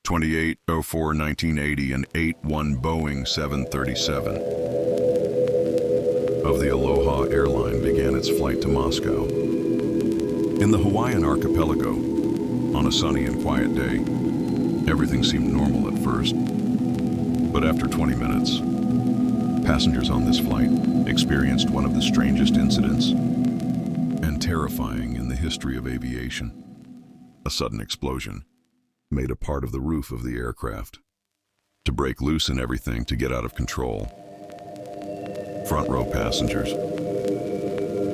28/04/1980 and 8-1 Boeing 737 of the Aloha Airline began its flight to Moscow. In the Hawaiian archipelago, on a sunny and quiet day, everything seemed normal at first. But after 20 minutes, passengers on this flight experienced one of the strangest incidents and terrifying in the history of aviation. A sudden explosion made a part of the roof of the aircraft to break loose and everything to get out of control. Front row passengers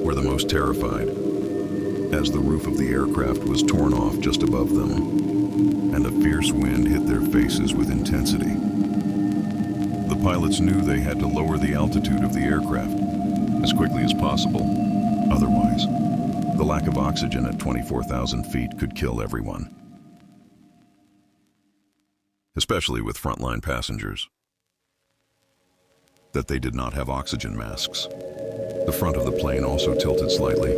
were the most terrified as the roof of the aircraft was torn off just above them and a fierce wind hit their faces with intensity. The pilots knew they had to lower the altitude of the aircraft as quickly as possible. Otherwise, the lack of oxygen at 24,000 feet could kill everyone, especially with frontline passengers. That they did not have oxygen masks. The front of the plane also tilted slightly,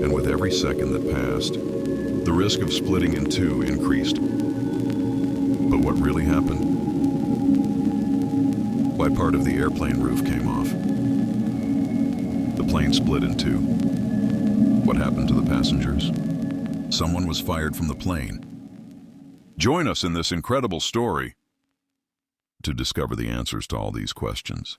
and with every second that passed, the risk of splitting in two increased. But what really happened? Why, part of the airplane roof came off. The plane split in two. What happened to the passengers? Someone was fired from the plane. Join us in this incredible story to discover the answers to all these questions.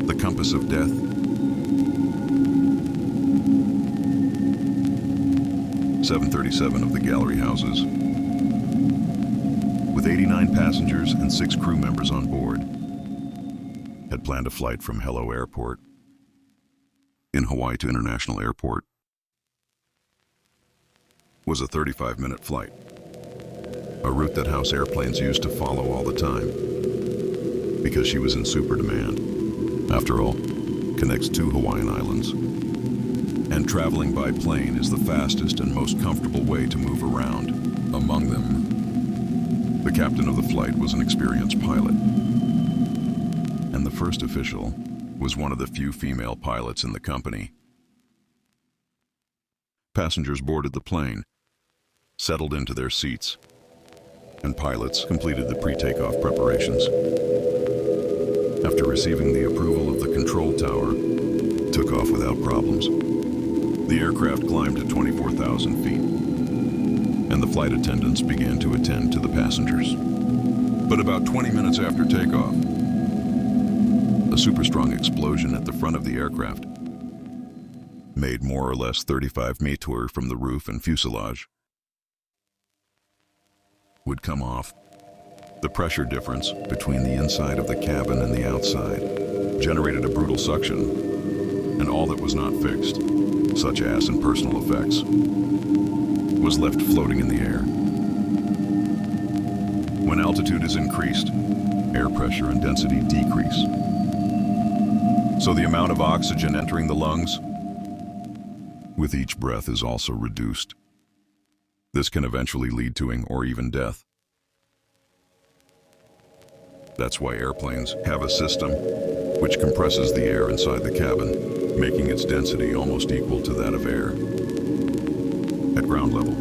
The compass of death. .737 of the gallery houses, with 89 passengers and 6 crew members on board, had planned a flight from Hilo Airport in Hawaii to International Airport. Was a 35-minute flight, a route that house airplanes used to follow all the time because she was in super demand. After all, connects 2 Hawaiian islands, and traveling by plane is the fastest and most comfortable way to move around. Among them, the captain of the flight was an experienced pilot, and the first official was one of the few female pilots in the company. Passengers boarded the plane, settled into their seats, and pilots completed the pre-takeoff preparations. After receiving the approval of the control tower, took off without problems. The aircraft climbed to 24,000 feet, and the flight attendants began to attend to the passengers. But about 20 minutes after takeoff, a super strong explosion at the front of the aircraft made more or less 35 meters from the roof and fuselage would come off. The pressure difference between the inside of the cabin and the outside generated a brutal suction, and all that was not fixed, such as and personal effects, was left floating in the air. When altitude is increased, air pressure and density decrease. So the amount of oxygen entering the lungs with each breath is also reduced. This can eventually lead to or even death. That's why airplanes have a system which compresses the air inside the cabin, making its density almost equal to that of air at ground level.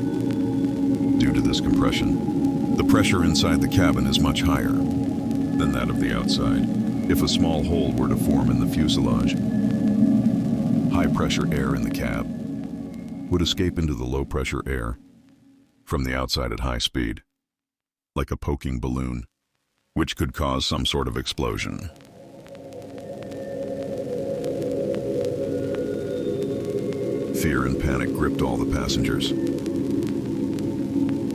Due to this compression, the pressure inside the cabin is much higher than that of the outside. If a small hole were to form in the fuselage, high-pressure air in the cab would escape into the low-pressure air from the outside at high speed, like a poking balloon, which could cause some sort of explosion. Fear and panic gripped all the passengers.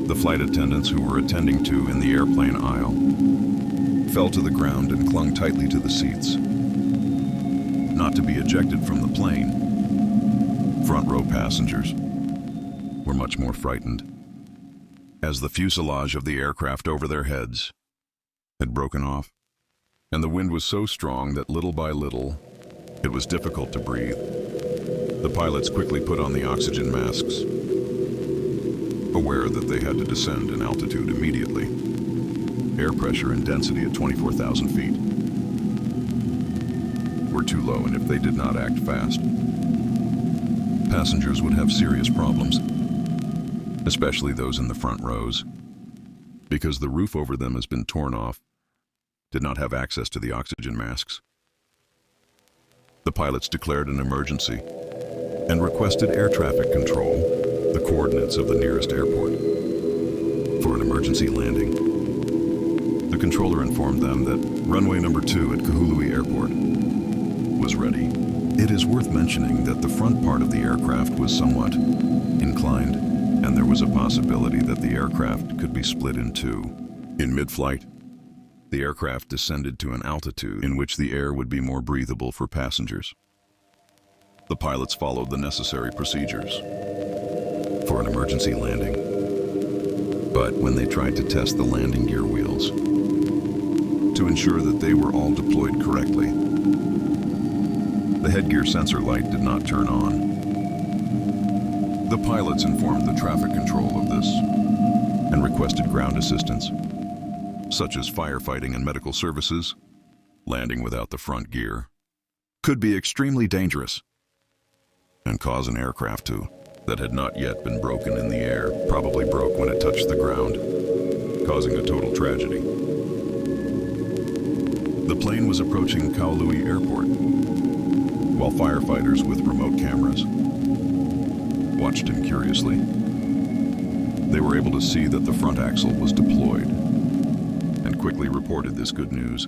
The flight attendants who were attending to in the airplane aisle fell to the ground and clung tightly to the seats, not to be ejected from the plane. Front row passengers were much more frightened, as the fuselage of the aircraft over their heads had broken off, and the wind was so strong that little by little, it was difficult to breathe. The pilots quickly put on the oxygen masks, aware that they had to descend in altitude immediately. Air pressure and density at 24,000 feet were too low, and if they did not act fast, passengers would have serious problems, especially those in the front rows, because the roof over them has been torn off, did not have access to the oxygen masks. The pilots declared an emergency and requested air traffic control the coordinates of the nearest airport for an emergency landing. The controller informed them that runway number 2 at Kahului Airport was ready. It is worth mentioning that the front part of the aircraft was somewhat inclined, and there was a possibility that the aircraft could be split in two. In mid-flight, the aircraft descended to an altitude in which the air would be more breathable for passengers. The pilots followed the necessary procedures for an emergency landing. But when they tried to test the landing gear wheels to ensure that they were all deployed correctly, the headgear sensor light did not turn on. The pilots informed the traffic control of this and requested ground assistance, such as firefighting and medical services. Landing without the front gear could be extremely dangerous and cause an aircraft that had not yet been broken in the air probably broke when it touched the ground, causing a total tragedy. The plane was approaching Kahului Airport, while firefighters with remote cameras watched him curiously. They were able to see that the front axle was deployed and quickly reported this good news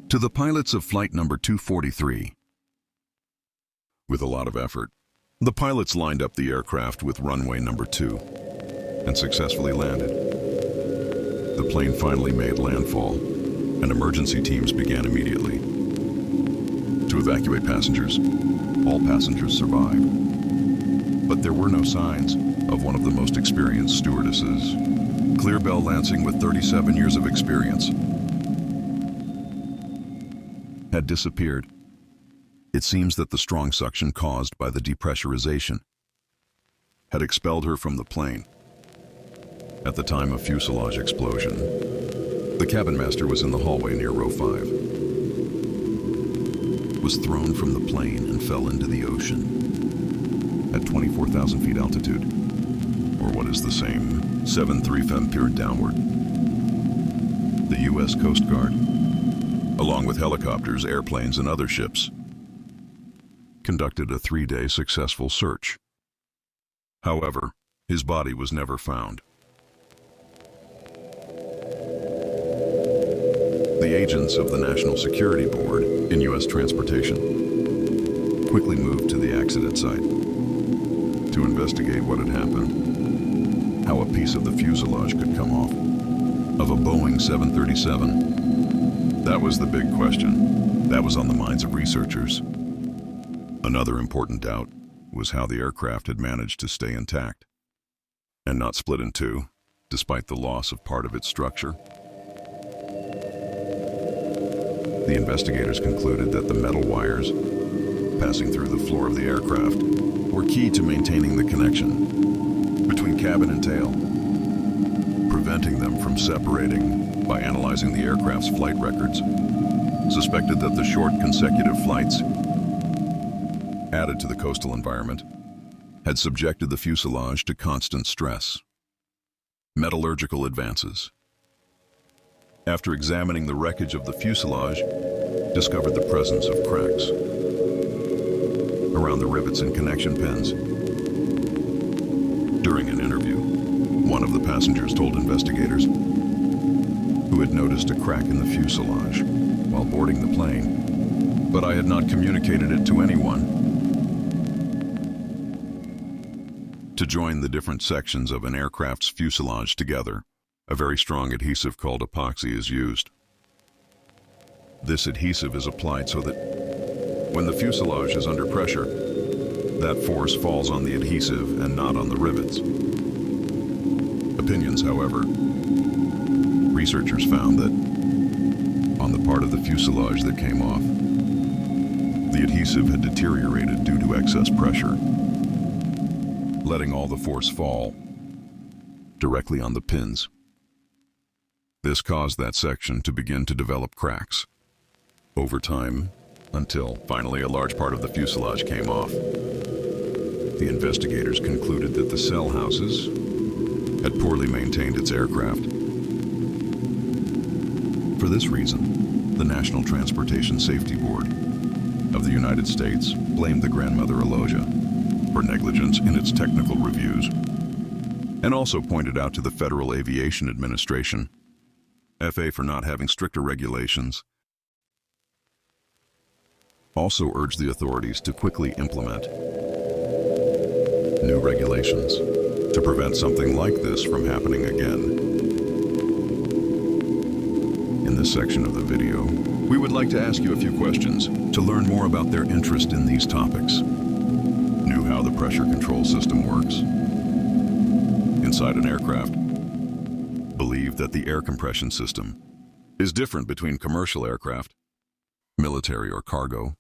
to the pilots of flight number 243. With a lot of effort, the pilots lined up the aircraft with runway number 2 and successfully landed. The plane finally made landfall, and emergency teams began immediately to evacuate passengers. All passengers survived, but there were no signs of one of the most experienced stewardesses, Clear Bell Lansing, with 37 years of experience, had disappeared. It seems that the strong suction caused by the depressurization had expelled her from the plane. At the time of fuselage explosion, the cabin master was in the hallway near row 5, was thrown from the plane and fell into the ocean at 24,000 feet altitude, or what is the same, 7.3 fempire downward. The U.S. Coast Guard, along with helicopters, airplanes, and other ships, conducted a 3-day successful search. However, his body was never found. The agents of the National Security Board in U.S. Transportation quickly moved to the accident site to investigate what had happened, how a piece of the fuselage could come off of a Boeing 737. That was the big question. That was on the minds of researchers. Another important doubt was how the aircraft had managed to stay intact and not split in two, despite the loss of part of its structure. The investigators concluded that the metal wires passing through the floor of the aircraft were key to maintaining the connection between cabin and tail, preventing them from separating. By analyzing the aircraft's flight records, suspected that the short consecutive flights added to the coastal environment had subjected the fuselage to constant stress. Metallurgical advances. After examining the wreckage of the fuselage, discovered the presence of cracks around the rivets and connection pins. During an interview, one of the passengers told investigators who had noticed a crack in the fuselage while boarding the plane, but I had not communicated it to anyone. To join the different sections of an aircraft's fuselage together, a very strong adhesive called epoxy is used. This adhesive is applied so that when the fuselage is under pressure, that force falls on the adhesive and not on the rivets. Opinions, however, researchers found that on the part of the fuselage that came off, the adhesive had deteriorated due to excess pressure, letting all the force fall directly on the pins. This caused that section to begin to develop cracks. Over time, until finally a large part of the fuselage came off. The investigators concluded that the cell houses had poorly maintained its aircraft. For this reason, the National Transportation Safety Board of the United States blamed the grandmother Aloha for negligence in its technical reviews, and also pointed out to the Federal Aviation Administration, FA, for not having stricter regulations. Also urged the authorities to quickly implement new regulations to prevent something like this from happening again. In this section of the video, we would like to ask you a few questions to learn more about their interest in these topics. Knew how the pressure control system works inside an aircraft? Believe that the air compression system is different between commercial aircraft, military, or cargo?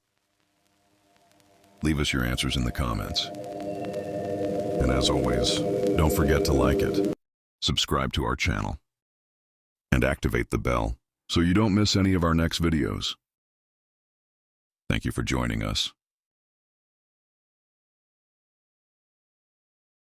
Leave us your answers in the comments. And as always, don't forget to like it, subscribe to our channel, and activate the bell so you don't miss any of our next videos. Thank you for joining us.